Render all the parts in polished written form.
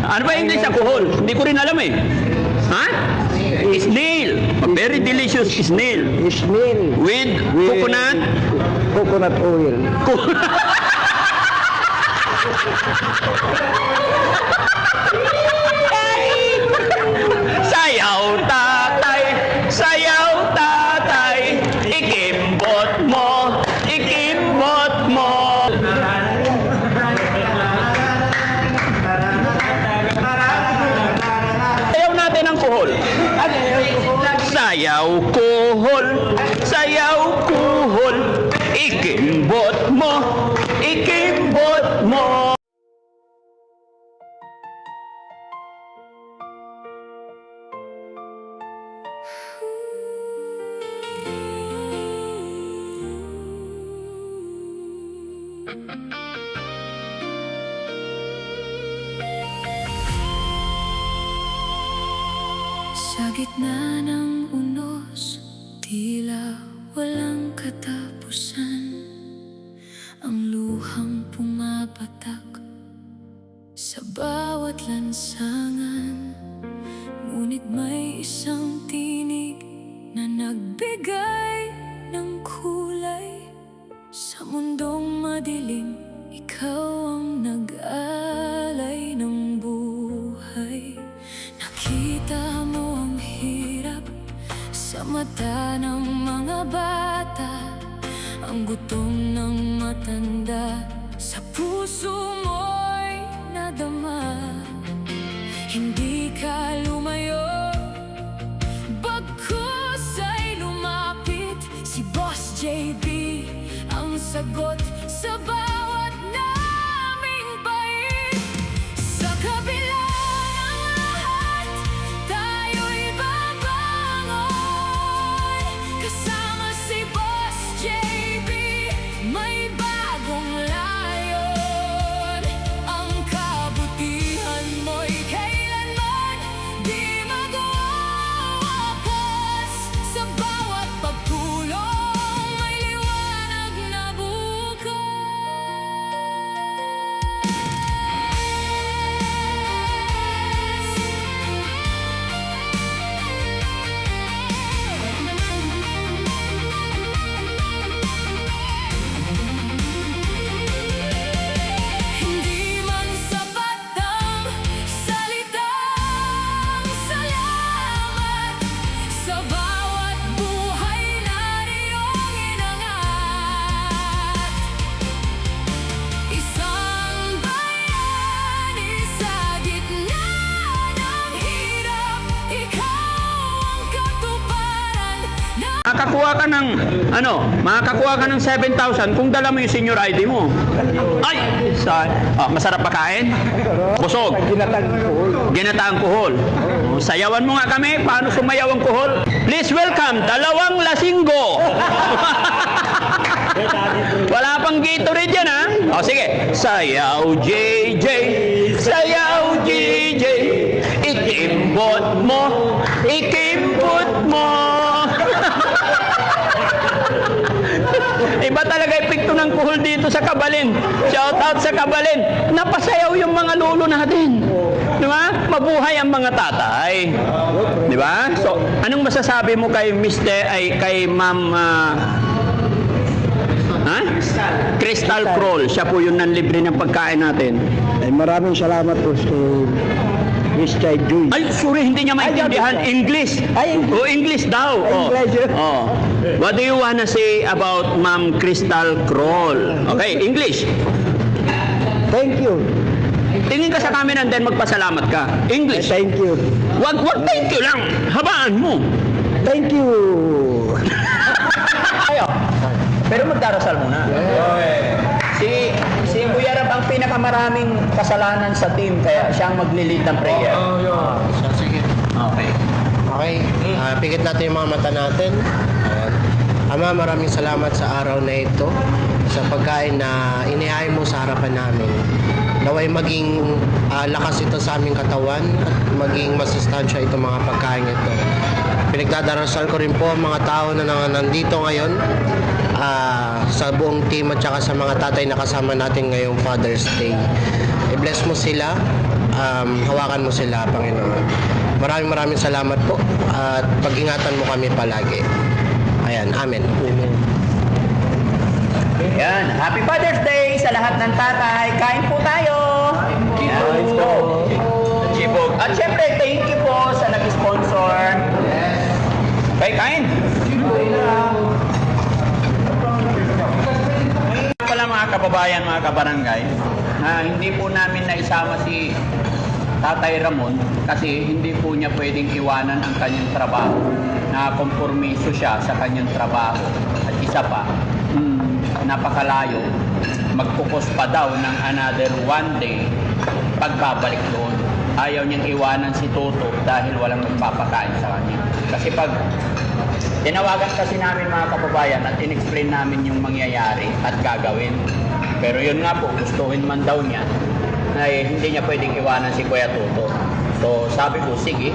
Ano ba English sa kuhol? Hindi ko rin alam eh. Ha? Snail. Very delicious snail. Snail. With coconut. Coconut oil. Sayaw tatay, sayaw tatay, ikimbot mo, ikimbot mo. Sayaw natin ang kuhol. Sayaw kuhol, sayaw kuhol, ikimbot mo, ikimbot mo. Sa gitna ng unos, tila walang katapusan. Ang luhang pumapatak sa bawat lansangan. Ngunit may isang tinig na nagbigay ng kulay. Sa mundong madilim, ikaw ang nag-alay ng buhay. Nakita mo ang hirap sa mata ng mga bata, ang gutom ng matanda sa puso mo'y nadama. Hindi ka lumayo, bagkus ay lumapit. Si Boss JB ang sagot sa bawat naming bait. Sa kabila ng lahat, tayo'y babangon. Kasama si Boss JB, may bagong layon. Ang kabutihan mo'y kailanman di magwawakas. Sa bawat pagtulong, may liwanag na bukas. Hindi man sapat ang salitang salamat sa bawat buhay na iyong inangat. Isang bayani sa gitna ng hirap, ikaw ang katuparan na Makakakuha ka ng, makakakuha ka ng 7,000 kung dala mo yung senior ID mo. Ay! Masarap pa kain? Busog. Ginatang oil. Ginataang kuhol. Sayawan mo nga kami, paano sumayaw ang kuhol? Please welcome, dalawang lasinggo. Wala pang Gatorade yan, ha? O, sige. Sayaw, JJ. Sayaw, JJ. Ikimbot mo. Ikimbot mo. Iba talaga epekto ng kuhol dito sa Kabalin. Shout out sa Kabalin. Napasayaw yung mga lolo natin. Di ba? Mabuhay ang mga tatay. Di ba? So, anong masasabi mo kay kay Ma'am Crystal Kroll? Siya po yung nanlibre ng pagkain natin. Ay, maraming salamat po sa Miss Chai Joy. Ay, sorry, hindi niya maintindihan. English. Ay, Oh, English daw. Oh. English. Oh. What do you wanna say about Ma'am Crystal Kroll? Okay, English. Thank you. Tingin ka sa camera and then magpasalamat ka. English. Thank you. Wag thank you lang. Habaan mo. Thank you. Ayo. Pero magdarasal muna. Si Kuya Rab ang pinakamaraming kasalanan sa team, kaya siya ang maglilid ng prayer. Sige. Okay. Okay. Pikit natin yung mga mata natin. Ayan. Ama, maraming salamat sa araw na ito, sa pagkain na inihain mo sa harapan namin. Naway maging lakas ito sa aming katawan at maging masustansya itong mga pagkain ito. Pinagdadarasal ko rin po ang mga tao na nandito ngayon, sa buong team at saka sa mga tatay na kasama natin ngayong Father's Day. I-bless mo sila hawakan mo sila, Panginoon. Maraming salamat po at pag-ingatan mo kami palagi. Ayan, amen. Yan. Happy Father's Day sa lahat ng tatay. Kain po tayo. Kain po. Chibog. At syempre, thank you po sa nag-sponsor. Okay, kain. Pala mga kababayan, mga kabarangay, hindi po namin naisama si Tatay Ramon kasi hindi po niya pwedeng iwanan ang kanyang trabaho. Nakompormiso siya sa kanyang trabaho. At isa pa, napakalayo. Magpupos pa daw ng another one day pagbabalik doon. Ayaw niyang iwanan si Toto dahil walang magpapakain sa kanya. Kasi pag tinawagan kasi namin mga kababayan at in-explain namin yung mangyayari at gagawin. Pero yun nga po, gustuhin man daw niya ay hindi niya pwedeng iwanan si Kuya Toto. So sabi ko, sige,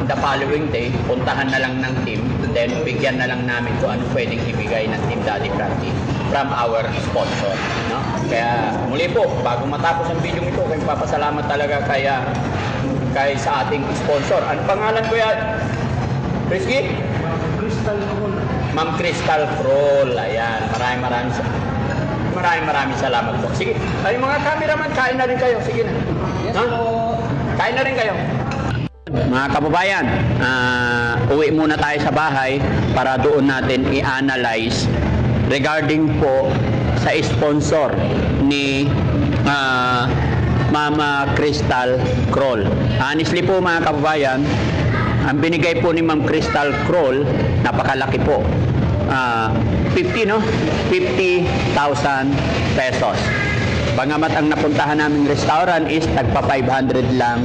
the following day, puntahan na lang ng team, then bigyan na lang namin kung ano pwedeng ibigay ng Team Daddy Frankie from our sponsor. No? Kaya muli po, bago matapos ang video ito, kaya papasalamat talaga kay sa ating sponsor. Ano pangalan ko yan? Risky? Ma'am Crystal Kroll. Ayan, maraming salamat po. Sige, ay mga cameraman, kain na rin kayo. Sige na. Kain na rin kayo. Mga kababayan, uwi muna tayo sa bahay para doon natin i-analyze regarding po sa sponsor ni Mama Crystal Kroll. Honestly po mga kababayan, ang binigay po ni Ma'am Crystal Kroll, napakalaki po. 50 pesos. Bangamat ang napuntahan naming restaurant is tagpa 500 lang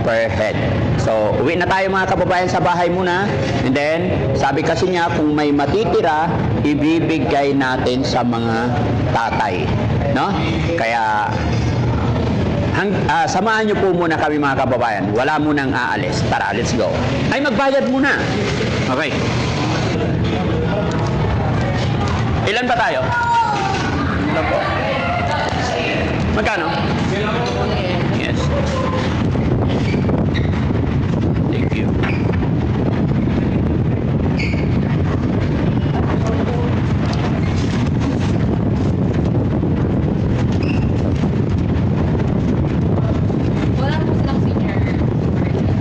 per head. So, uwi na tayo mga kababayan sa bahay muna. And then, sabi kasi niya kung may matitira, ibibigay natin sa mga tatay. No? Kaya, samahan niyo po muna kami mga kababayan. Wala munang aalis. Tara, let's go. Ay, magbayad muna. Okay. Ilan ba tayo? Ilan po? Magkano? Yes. Thank you. Wala po silang senior.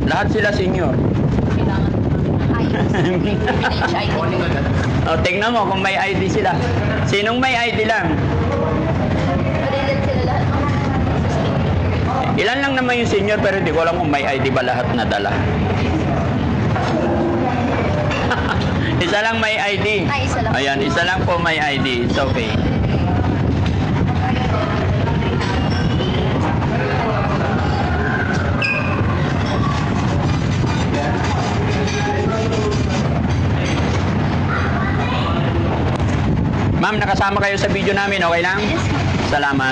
Lahat sila senior. Kailangan PHID. O, tingnan mo kung may ID sila. Sinong may ID lang? Pwede sila lahat. Ilan lang naman yung senior pero hindi ko alam kung may ID ba lahat na dala. Isa lang may ID. Ay, isa lang. Ayan, isa lang po may ID. It's okay. Ma'am, nakasama kayo sa video namin, okay lang? Yes. Salamat.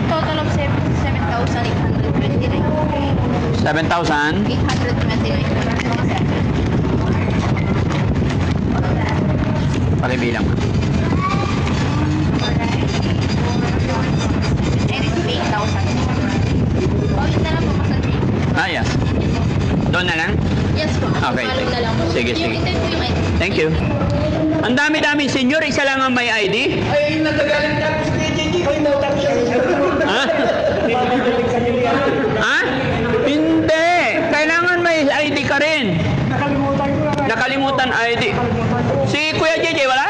Total of 7,829. 7,000? 829. Pakibilang. And it's 8,000. Oh, yun na lang po kasi. Yes. Doon na lang? Yes po. Okay, Follow na lang po. sige, Yung sige. ito po yung ID. Thank you. Ang dami-dami senior, isa lang ang may ID? Ay, natagaling ka si JJ, may nautang siya. Ha? Ha? Hindi. Kailangan may ID ka rin. Nakalimutan ko lang. Nakalimutan ID. Si Kuya JJ, wala?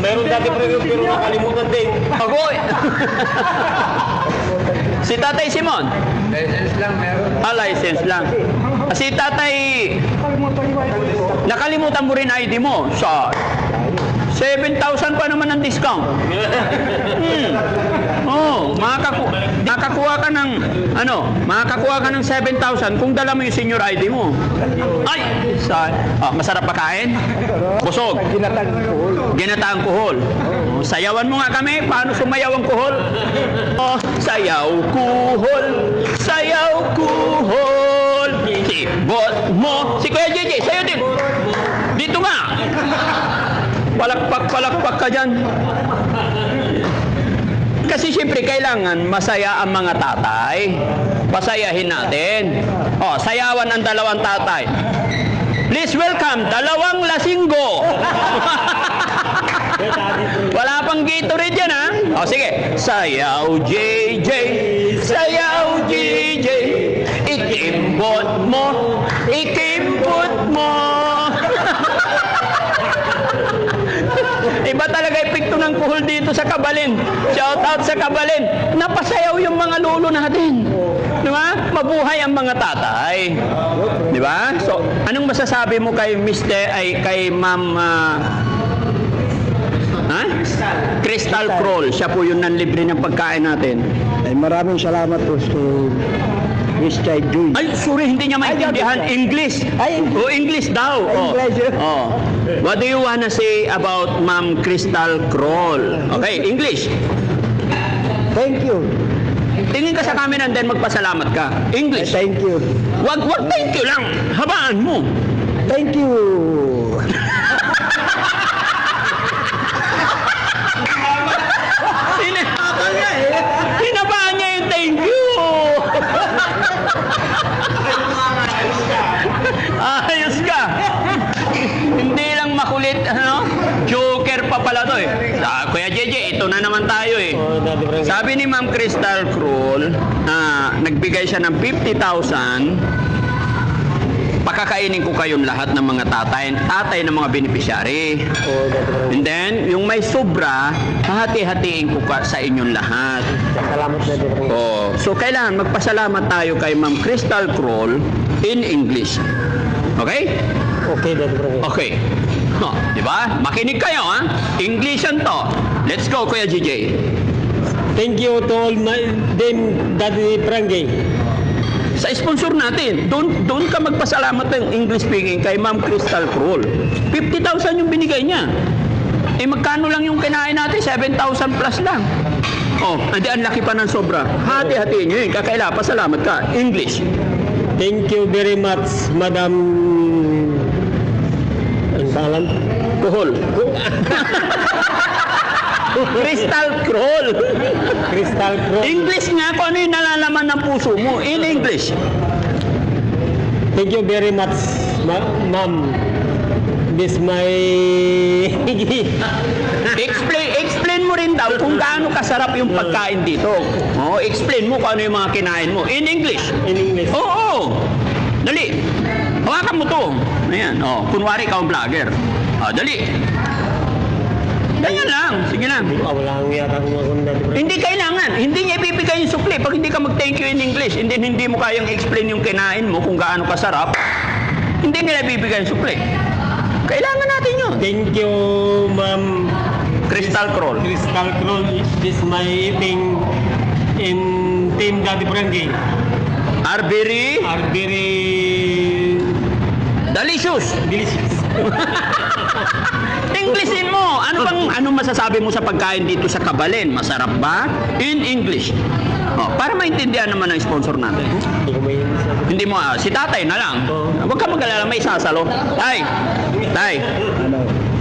Meron dati pero nakalimutan din. Ako. Si Tatay Simon? License lang meron. License lang. Si Tatay, Nakalimutan ko. nakalimutan mo rin ID mo. 7,000 pa naman ang discount. Oh, makakakuha ka ng makakakuha ka ng 7,000 kung dala mo yung senior ID mo. Ay, masarap pakain? Busog. Ginatang kuhol. Ginataang kuhol. Oh, sayawan mo nga kami. Paano sumayaw ang kuhol? Oh, sayaw kuhol. Sayaw kuhol. Sibot mo. Si Kuya JJ, sayo din. Dito nga. Palakpak ka dyan. Kasi siyempre kailangan masaya ang mga tatay. Pasayahin natin. Oh, sayawan ang dalawang tatay. Please welcome, dalawang lasinggo. Wala pang Gatorade yan, ha? O, sige. Sayaw, JJ. Sayaw, JJ. Ikimbot mo. Ikimbot mo. Iba talaga epekto ng kuhol dito sa Kabalin. Shout out sa Kabalin. Napasayaw yung mga lolo natin. Di ba? Mabuhay ang mga tatay. Di ba? So, anong masasabi mo kay kay Ma'am Crystal Kroll? Siya po yung nanlibre ng pagkain natin. Ay, maraming salamat po kay Mr. Joy. Ay, sorry, hindi niya maintindihan English. Ay, O, English daw. English. Oh. What do you wanna say about Ma'am Crystal Kroll? Okay, English. Thank you. Tingin ka sa camera and then magpasalamat ka. English. Thank you. Wag thank you lang. Habaan mo. Thank you. Hinabaan niya yung thank you. Ayos ka. Hindi lang makulit, Joker pa pala to eh. Kuya JJ, ito na naman tayo eh. Sabi ni Ma'am Crystal Kroll, nagbigay siya ng 50,000. Pakakainin ko kayong lahat ng mga tatay ng mga beneficiary. And then, yung may sobra, hahati-hatiin ko sa inyong lahat. Salamat na din. Oh, so kailangan magpasalamat tayo kay Ma'am Crystal Kroll in English. Okay? Okay, Okay. No, di ba? Makinig kayo, ha? Englishan to. Let's go, Kuya JJ. Thank you to all them Daddy Prangay. Sa sponsor natin, doon ka magpasalamat ng English speaking kay Ma'am Crystal Kroll. 50,000 yung binigay niya. Eh magkano lang yung kinain natin? 7,000 plus lang. Oh, hindi ang laki pa ng sobra. Hati-hatiin nyo yun. Kakaila, pasalamat ka. English. Thank you very much, Madam. Ang pangalan? Kuhol. Crystal Kroll. Crystal Cross. English nga kung ano yung nalalaman ng puso mo. In English. Thank you very much, Ma'am. This my Explain mo rin daw kung gaano kasarap yung pagkain dito. Oh, explain mo kung ano yung mga kinain mo. In English. in English. Oo. Dali. Hawakan mo to. Ayan. Oh, kunwari ka ang vlogger. Oh, dali. Ganyan lang. Sige lang. Wala akong yata kung ako Hindi kailangan. Hindi niya ibibigay yung sukli. Pag hindi ka mag-thank you in English, and then hindi mo kayang explain yung kinain mo kung gaano kasarap, hindi nila ibibigay yung sukli. Kailangan natin yun. Thank you, Ma'am. Crystal Kroll. Crystal Cross. This my eating in Team Daddy Prangay. Are very Are very delicious. delicious. Englishin mo. Anong masasabi mo sa pagkain dito sa Kabalin? Masarap ba? In English. Oh, para maintindihan naman ng sponsor natin. Hindi ko may Hindi mo, si tatay na lang. Huwag ka mag-alala, may sasalo. Tay,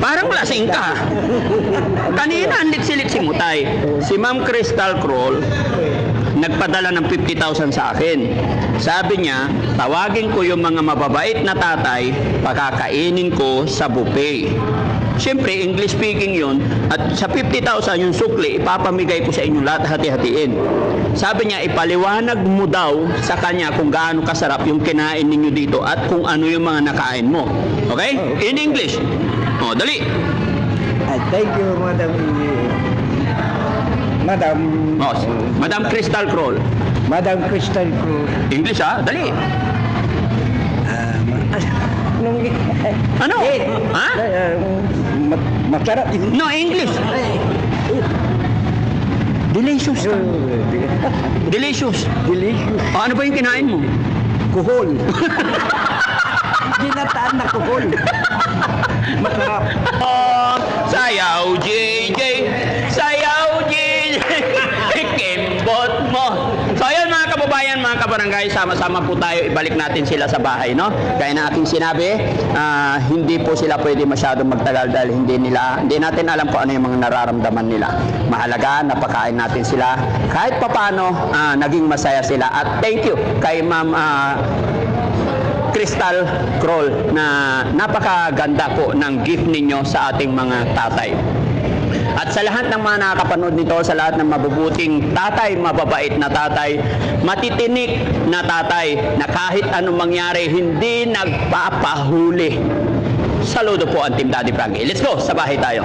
parang lasing ka. Kanina, ang liksi-liksi mo, tay. Si Ma'am Crystal Kroll, nagpadala ng 50,000 sa akin. Sabi niya, tawagin ko yung mga mababait na tatay, pakakainin ko sa buffet. Siyempre, English speaking yun, at sa 50,000 yung sukli, ipapamigay ko sa inyo lahat, hati-hatiin. Sabi niya, ipaliwanag mo daw sa kanya kung gaano kasarap yung kinain ninyo dito at kung ano yung mga nakain mo. Okay? In English. O, dali. Thank you, Madam. O, Madam Crystal Kroll. Madam Crystal Cross. English, ha? Dali. Ano? Ha? Masarap. No, English. Delicious ka. Delicious. Delicious. O, ano ba yung kinain mo? Kuhol. Ginataan na kuhol. Masarap. Oh, sayaw, JJ. Sayaw, JJ. Kimbot mo. So, ayan mga kababayan, mga kabarangay, sama-sama po tayo. Ibalik natin sila sa bahay, no? Kaya na aking sinabi, hindi po sila pwede masyadong magtagal dahil hindi natin alam kung ano yung mga nararamdaman nila. Mahalaga, napakain natin sila. Kahit papano, naging masaya sila. At thank you kay Ma'am Crystal Kroll na napakaganda po ng gift ninyo sa ating mga tatay. At sa lahat ng mga nakakapanood nito, sa lahat ng mabubuting tatay, mababait na tatay, matitinik na tatay, na kahit anong mangyari, hindi nagpapahuli. Saludo po ang Team Daddy Frankie. Let's go, sa bahay tayo.